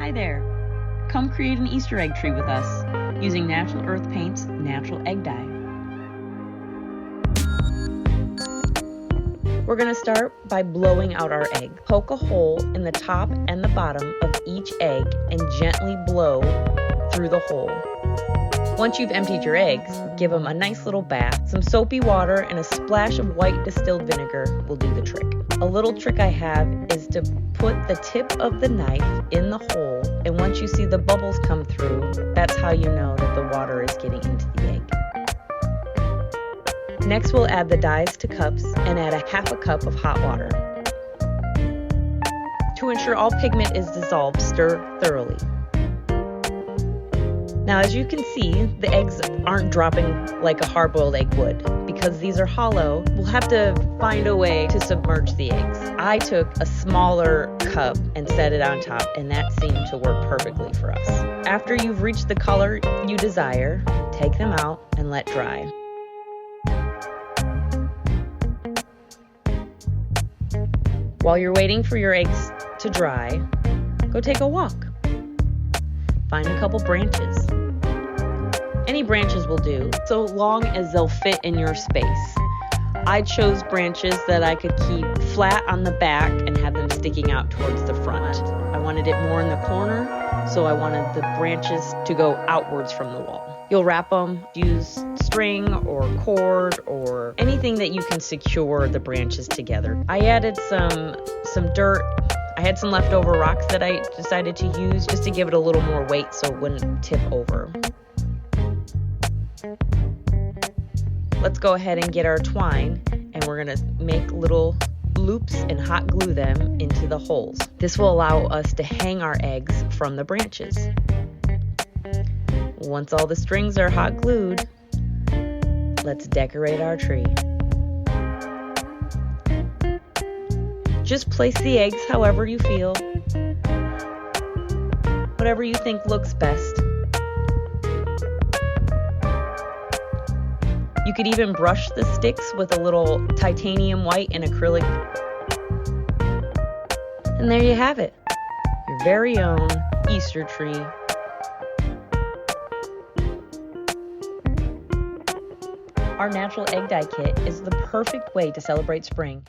Hi there! Come create an Easter egg tree with us using Natural Earth Paint's natural egg dye. We're going to start by blowing out our egg. Poke a hole in the top and the bottom of each egg and gently blow through the hole. Once you've emptied your eggs, give them a nice little bath. Some soapy water and a splash of white distilled vinegar will do the trick. A little trick I have is to put the tip of the knife in the hole, and once you see the bubbles come through, that's how you know that the water is getting into the egg. Next, we'll add the dyes to cups and add a half a cup of hot water. To ensure all pigment is dissolved, stir thoroughly. Now, as you can see, the eggs aren't dropping like a hard-boiled egg would. Because these are hollow, we'll have to find a way to submerge the eggs. I took a smaller cup and set it on top, and that seemed to work perfectly for us. After you've reached the color you desire, take them out and let dry. While you're waiting for your eggs to dry, go take a walk. Find a couple branches. Any branches will do, so long as they'll fit in your space. I chose branches that I could keep flat on the back and have them sticking out towards the front. I wanted it more in the corner, so I wanted the branches to go outwards from the wall. You'll wrap them, use string or cord or anything that you can secure the branches together. I added some dirt. I had some leftover rocks that I decided to use just to give it a little more weight so it wouldn't tip over. Let's go ahead and get our twine, and we're going to make little loops and hot glue them into the holes. This will allow us to hang our eggs from the branches. Once all the strings are hot glued, let's decorate our tree. Just place the eggs however you feel, whatever you think looks best. You could even brush the sticks with a little titanium white and acrylic. And there you have it, your very own Easter tree. Our natural egg dye kit is the perfect way to celebrate spring.